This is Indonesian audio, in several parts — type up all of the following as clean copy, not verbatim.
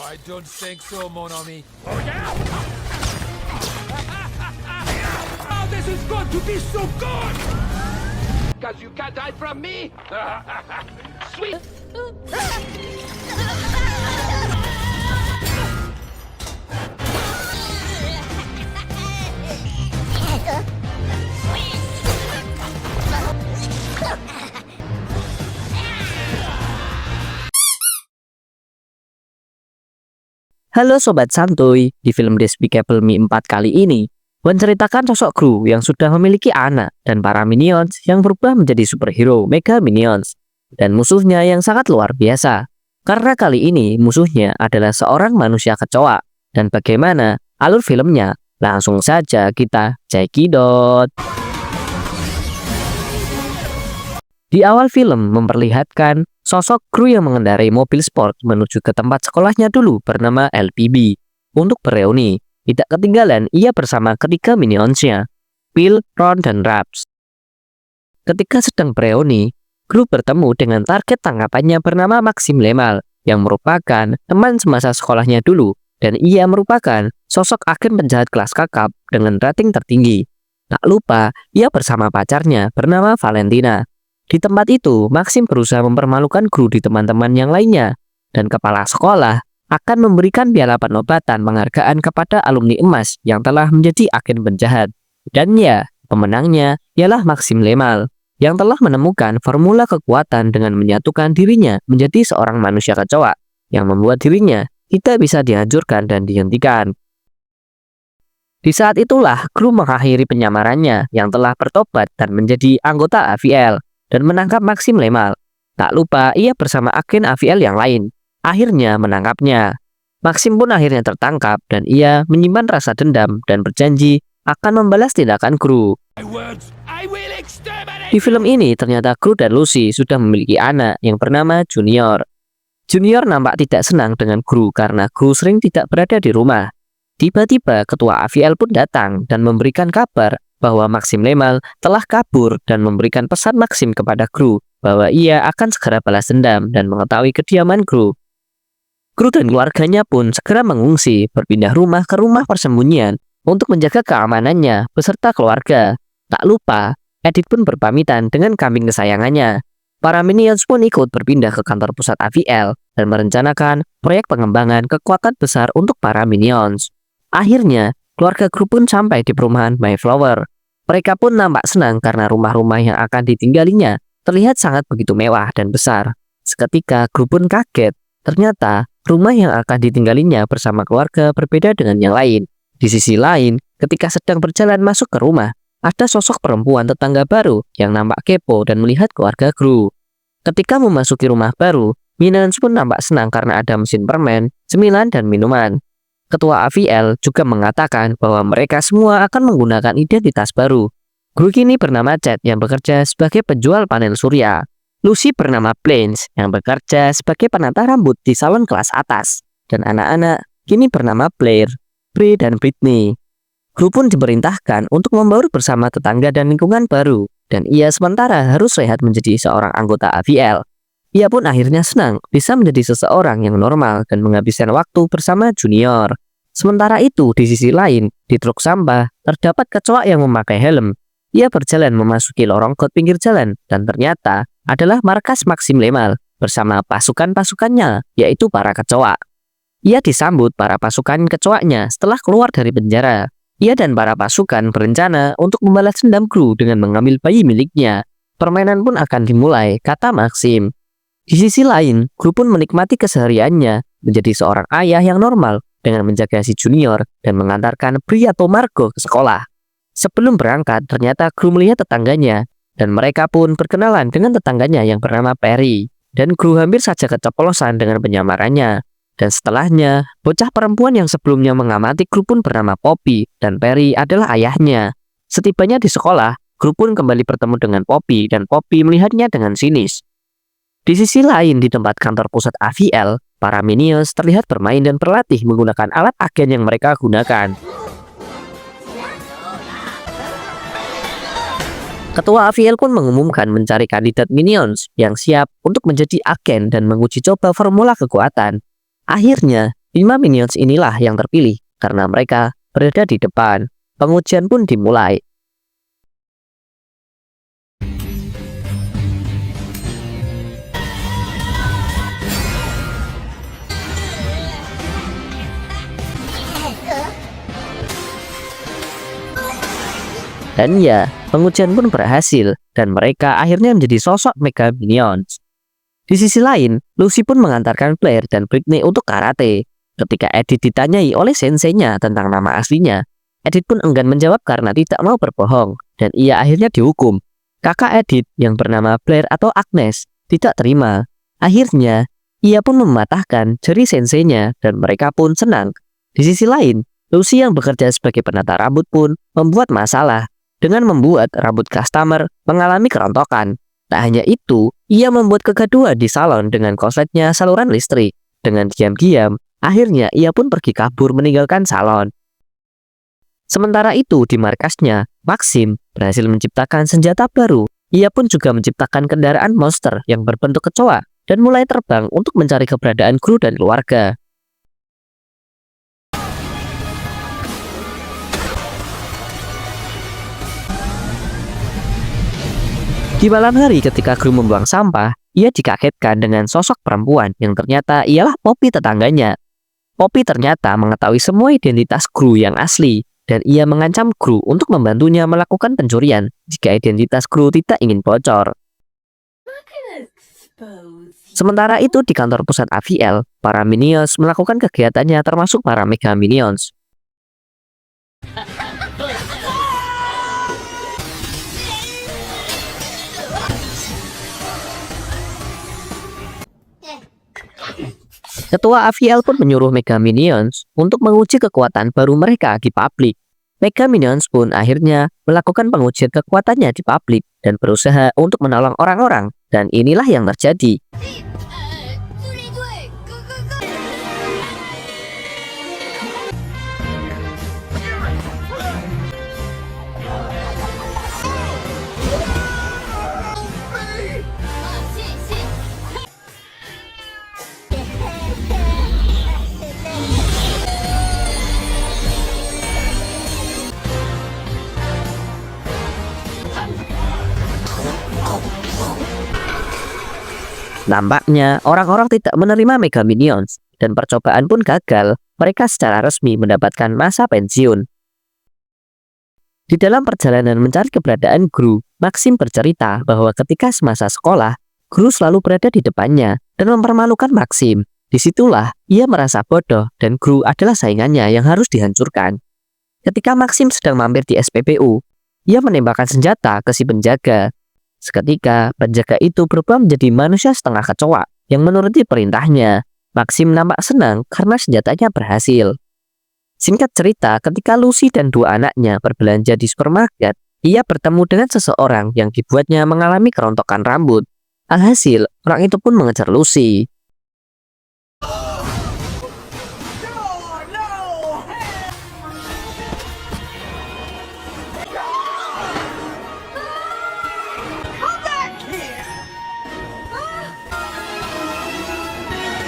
I don't think so, mon ami. Oh, this is going to be so good! Because you can't hide from me! Sweet! Halo Sobat Santuy, di film Despicable Me 4 kali ini menceritakan sosok Gru yang sudah memiliki anak dan para minions yang berubah menjadi superhero Mega Minions dan musuhnya yang sangat luar biasa. Karena kali ini musuhnya adalah seorang manusia kecoa dan bagaimana alur filmnya, langsung saja kita cekidot. Di awal film memperlihatkan sosok Gru yang mengendarai mobil sport menuju ke tempat sekolahnya dulu bernama LPB untuk bereuni. Tidak ketinggalan ia bersama ketiga minionsnya, Phil, Ron, dan Raps. Ketika sedang bereuni, Gru bertemu dengan target tangkapannya bernama Maxim Lemal yang merupakan teman semasa sekolahnya dulu dan ia merupakan sosok agen penjahat kelas kakap dengan rating tertinggi. Tak lupa, ia bersama pacarnya bernama Valentina. Di tempat itu, Maxim berusaha mempermalukan Gru di teman-teman yang lainnya, dan kepala sekolah akan memberikan piala penobatan penghargaan kepada alumni emas yang telah menjadi agen penjahat. Dan ya, pemenangnya ialah Maxim Lemal, yang telah menemukan formula kekuatan dengan menyatukan dirinya menjadi seorang manusia kecoa, yang membuat dirinya tidak bisa dihancurkan dan dihentikan. Di saat itulah, Gru mengakhiri penyamarannya yang telah bertobat dan menjadi anggota AVL, dan menangkap Maxim Lemal. Tak lupa ia bersama agen AVL yang lain akhirnya menangkapnya. Maxim pun akhirnya tertangkap dan ia menyimpan rasa dendam dan berjanji akan membalas tindakan Gru. Di film ini ternyata Gru dan Lucy sudah memiliki anak yang bernama Junior. Junior nampak tidak senang dengan Gru karena Gru sering tidak berada di rumah. Tiba-tiba ketua AVL pun datang dan memberikan kabar bahwa Maxim Lemal telah kabur dan memberikan pesan Maxim kepada Gru bahwa ia akan segera balas dendam dan mengetahui kediaman Gru. Gru dan keluarganya pun segera mengungsi berpindah rumah ke rumah persembunyian untuk menjaga keamanannya beserta keluarga. Tak lupa, Edith pun berpamitan dengan kambing kesayangannya. Para minions pun ikut berpindah ke kantor pusat AVL dan merencanakan proyek pengembangan kekuatan besar untuk para minions. Akhirnya, keluarga Gru pun sampai di perumahan Mayflower. Mereka pun nampak senang karena rumah-rumah yang akan ditinggalinya terlihat sangat begitu mewah dan besar. Seketika Gru pun kaget, ternyata rumah yang akan ditinggalinya bersama keluarga berbeda dengan yang lain. Di sisi lain, ketika sedang berjalan masuk ke rumah, ada sosok perempuan tetangga baru yang nampak kepo dan melihat keluarga Gru. Ketika memasuki rumah baru, minions pun nampak senang karena ada mesin permen, cemilan, dan minuman. Ketua AVL juga mengatakan bahwa mereka semua akan menggunakan identitas baru. Gru kini bernama Chad yang bekerja sebagai penjual panel surya. Lucy bernama Plains yang bekerja sebagai penata rambut di salon kelas atas. Dan anak-anak kini bernama Blair, Bree, dan Britney. Gru pun diperintahkan untuk membaur bersama tetangga dan lingkungan baru. Dan ia sementara harus rehat menjadi seorang anggota AVL. Ia pun akhirnya senang bisa menjadi seseorang yang normal dan menghabiskan waktu bersama Junior. Sementara itu, di sisi lain, di truk sampah, terdapat kecoa yang memakai helm. Ia berjalan memasuki lorong got pinggir jalan dan ternyata adalah markas Maxim Lemal bersama pasukan-pasukannya, yaitu para kecoa. Ia disambut para pasukan kecoanya setelah keluar dari penjara. Ia dan para pasukan berencana untuk membalas dendam Gru dengan mengambil bayi miliknya. Permainan pun akan dimulai, kata Maxim. Di sisi lain, Gru pun menikmati kesehariannya menjadi seorang ayah yang normal dengan menjaga si Junior dan mengantarkan Bree atau Margot ke sekolah. Sebelum berangkat, ternyata Gru melihat tetangganya dan mereka pun berkenalan dengan tetangganya yang bernama Perry. Dan Gru hampir saja keceplosan dengan penyamarannya. Dan setelahnya, bocah perempuan yang sebelumnya mengamati Gru pun bernama Poppy dan Perry adalah ayahnya. Setibanya di sekolah, Gru pun kembali bertemu dengan Poppy dan Poppy melihatnya dengan sinis. Di sisi lain, di tempat kantor pusat AVL, para minions terlihat bermain dan berlatih menggunakan alat agen yang mereka gunakan. Ketua AVL pun mengumumkan mencari kandidat minions yang siap untuk menjadi agen dan menguji coba formula kekuatan. Akhirnya, 5 minions inilah yang terpilih karena mereka berada di depan. Pengujian pun dimulai. Dan ya, pengujian pun berhasil dan mereka akhirnya menjadi sosok Mega Minions. Di sisi lain, Lucy pun mengantarkan Blair dan Britney untuk karate. Ketika Edith ditanyai oleh senseinya tentang nama aslinya, Edith pun enggan menjawab karena tidak mau berbohong dan ia akhirnya dihukum. Kakak Edith yang bernama Blair atau Agnes tidak terima. Akhirnya, ia pun mematahkan jari senseinya dan mereka pun senang. Di sisi lain, Lucy yang bekerja sebagai penata rambut pun membuat masalah dengan membuat rambut customer mengalami kerontokan. Tak hanya itu, ia membuat kegaduhan di salon dengan konsletnya saluran listrik. Dengan diam-diam, akhirnya ia pun pergi kabur meninggalkan salon. Sementara itu di markasnya, Maxim berhasil menciptakan senjata baru. Ia pun juga menciptakan kendaraan monster yang berbentuk kecoa dan mulai terbang untuk mencari keberadaan Gru dan keluarga. Di malam hari ketika Gru membuang sampah, ia dikagetkan dengan sosok perempuan yang ternyata ialah Poppy tetangganya. Poppy ternyata mengetahui semua identitas Gru yang asli, dan ia mengancam Gru untuk membantunya melakukan pencurian jika identitas Gru tidak ingin bocor. Sementara itu di kantor pusat AVL, para Minions melakukan kegiatannya termasuk para Mega Minions. Ketua AVL pun menyuruh Mega Minions untuk menguji kekuatan baru mereka di publik. Mega Minions pun akhirnya melakukan pengujian kekuatannya di publik dan berusaha untuk menolong orang-orang. Dan inilah yang terjadi. Nampaknya orang-orang tidak menerima Mega Minions dan percobaan pun gagal. Mereka secara resmi mendapatkan masa pensiun. Di dalam perjalanan mencari keberadaan Gru, Maxim bercerita bahwa ketika semasa sekolah, Gru selalu berada di depannya dan mempermalukan Maxim. Disitulah ia merasa bodoh dan Gru adalah saingannya yang harus dihancurkan. Ketika Maxim sedang mampir di SPBU, ia menembakkan senjata ke si penjaga. Seketika, penjaga itu berubah menjadi manusia setengah kecoa yang menuruti perintahnya. Maxim nampak senang karena senjatanya berhasil. Singkat cerita, ketika Lucy dan dua anaknya berbelanja di supermarket, ia bertemu dengan seseorang yang dibuatnya mengalami kerontokan rambut. Alhasil, orang itu pun mengejar Lucy.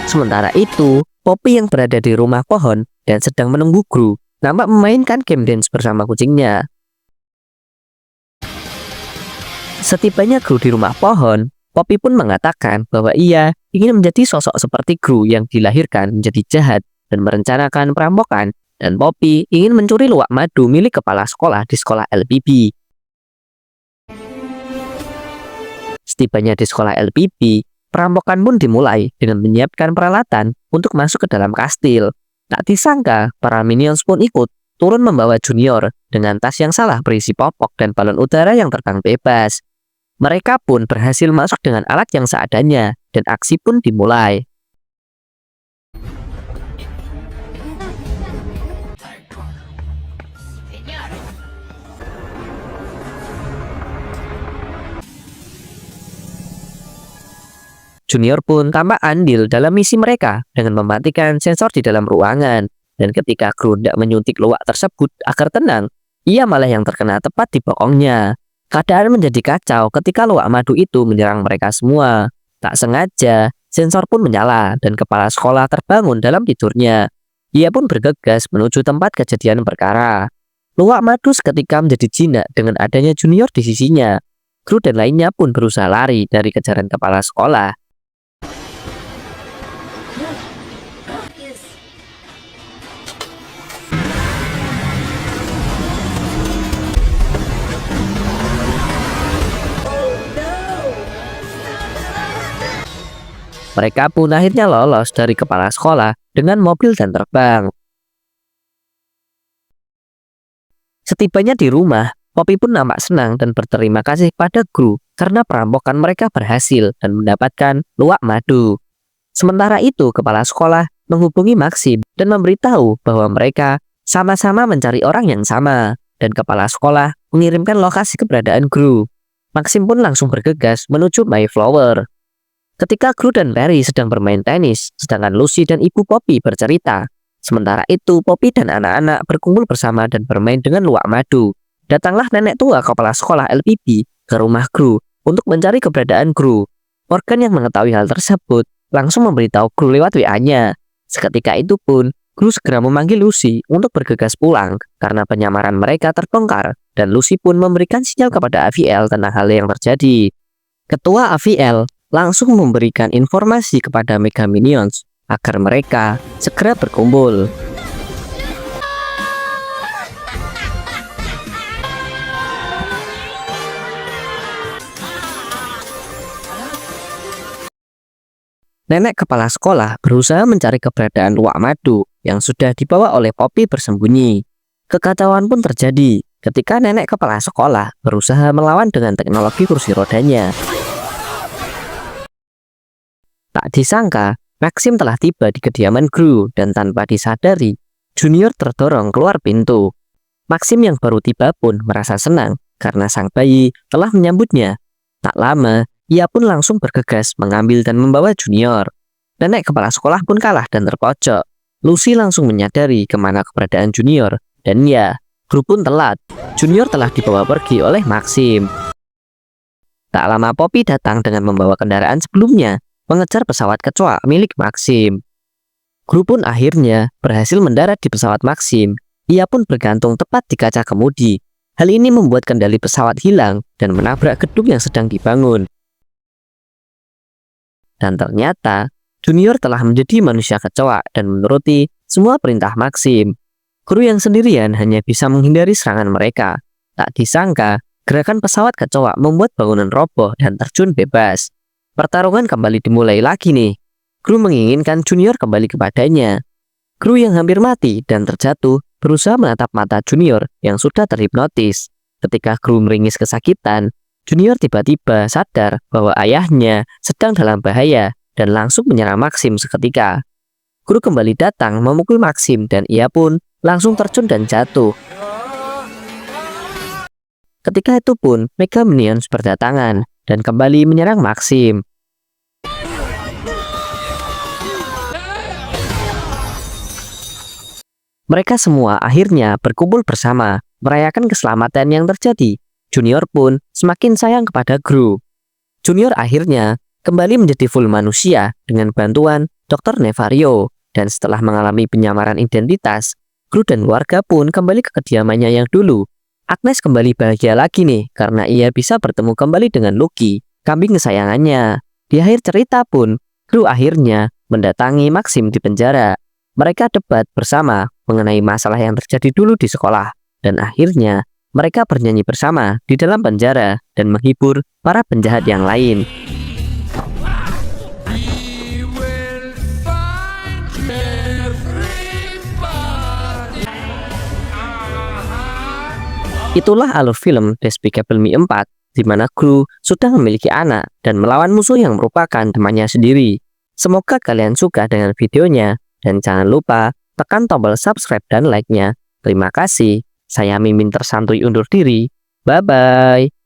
Sementara itu, Poppy yang berada di rumah pohon dan sedang menunggu Gru nampak memainkan game dance bersama kucingnya. Setibanya Gru di rumah pohon, Poppy pun mengatakan bahwa ia ingin menjadi sosok seperti Gru yang dilahirkan menjadi jahat dan merencanakan perampokan, dan Poppy ingin mencuri luwak madu milik kepala sekolah di sekolah LPB. Setibanya di sekolah LPB, perampokan pun dimulai dengan menyiapkan peralatan untuk masuk ke dalam kastil. Tak disangka, para Minions pun ikut turun membawa Junior dengan tas yang salah berisi popok dan balon udara yang terbang bebas. Mereka pun berhasil masuk dengan alat yang seadanya dan aksi pun dimulai. Junior pun tampak andil dalam misi mereka dengan mematikan sensor di dalam ruangan. Dan ketika Gru hendak menyuntik luwak tersebut agar tenang, ia malah yang terkena tepat di bokongnya. Keadaan menjadi kacau ketika luwak madu itu menyerang mereka semua. Tak sengaja, Sensor pun menyala dan kepala sekolah terbangun dalam tidurnya. Ia pun bergegas menuju tempat kejadian perkara. Luwak madu seketika menjadi jinak dengan adanya Junior di sisinya. Kru dan lainnya pun berusaha lari dari kejaran kepala sekolah. Mereka pun akhirnya lolos dari kepala sekolah dengan mobil dan terbang. Setibanya di rumah, Poppy pun nampak senang dan berterima kasih pada Gru karena perampokan mereka berhasil dan mendapatkan luwak madu. Sementara itu, kepala sekolah menghubungi Maxim dan memberitahu bahwa mereka sama-sama mencari orang yang sama, dan kepala sekolah mengirimkan lokasi keberadaan Gru. Maxim pun langsung bergegas menuju Mayflower. Ketika Gru dan Perry sedang bermain tenis, sedangkan Lucy dan ibu Poppy bercerita. Sementara itu, Poppy dan anak-anak berkumpul bersama dan bermain dengan luwak madu. Datanglah nenek tua kepala sekolah LPB ke rumah Gru untuk mencari keberadaan Gru. Morgan yang mengetahui hal tersebut langsung memberitahu Gru lewat WA-nya. Seketika itu pun, Gru segera memanggil Lucy untuk bergegas pulang karena penyamaran mereka terbongkar, dan Lucy pun memberikan sinyal kepada Aviel tentang hal yang terjadi. Ketua Aviel langsung memberikan informasi kepada Mega Minions agar mereka segera berkumpul. Nenek kepala sekolah berusaha mencari keberadaan luwak madu yang sudah dibawa oleh Poppy bersembunyi. Kekacauan pun terjadi ketika nenek kepala sekolah berusaha melawan dengan teknologi kursi rodanya. Tak disangka, Maxim telah tiba di kediaman Gru dan tanpa disadari, Junior terdorong keluar pintu. Maxim yang baru tiba pun merasa senang karena sang bayi telah menyambutnya. Tak lama, ia pun langsung bergegas mengambil dan membawa Junior. Nenek kepala sekolah pun kalah dan terpojok. Lucy langsung menyadari kemana keberadaan Junior, dan ya, Gru pun telat. Junior telah dibawa pergi oleh Maxim. Tak lama Poppy datang dengan membawa kendaraan sebelumnya, mengejar pesawat kecoa milik Maxim. Gru pun akhirnya berhasil mendarat di pesawat Maxim. Ia pun bergantung tepat di kaca kemudi. Hal ini membuat kendali pesawat hilang dan menabrak gedung yang sedang dibangun. Dan ternyata, Junior telah menjadi manusia kecoa dan menuruti semua perintah Maxim. Gru yang sendirian hanya bisa menghindari serangan mereka. Tak disangka, gerakan pesawat kecoa membuat bangunan roboh dan terjun bebas. Pertarungan kembali dimulai lagi nih. Gru menginginkan Junior kembali kepadanya. Gru yang hampir mati dan terjatuh berusaha menatap mata Junior yang sudah terhipnotis. Ketika Gru meringis kesakitan, Junior tiba-tiba sadar bahwa ayahnya sedang dalam bahaya dan langsung menyerang Maxim seketika. Gru kembali datang memukul Maxim dan ia pun langsung terjun dan jatuh. Ketika itu pun Mega Minions berdatangan dan kembali menyerang Maxim. Mereka semua akhirnya berkumpul bersama, merayakan keselamatan yang terjadi. Junior pun semakin sayang kepada Gru. Junior akhirnya kembali menjadi full manusia dengan bantuan Dr. Nefario, dan setelah mengalami penyamaran identitas, Gru dan warga pun kembali ke kediamannya yang dulu. Agnes kembali bahagia lagi nih karena ia bisa bertemu kembali dengan Lucky, kambing kesayangannya. Di akhir cerita pun, Gru akhirnya mendatangi Maxim di penjara. Mereka debat bersama mengenai masalah yang terjadi dulu di sekolah, dan akhirnya mereka bernyanyi bersama di dalam penjara dan menghibur para penjahat yang lain. Itulah alur film Despicable Me 4, di mana Gru sudah memiliki anak dan melawan musuh yang merupakan temannya sendiri. Semoga kalian suka dengan videonya, dan jangan lupa tekan tombol subscribe dan like-nya. Terima kasih. Saya Mimin Tersantuy undur diri. Bye-bye.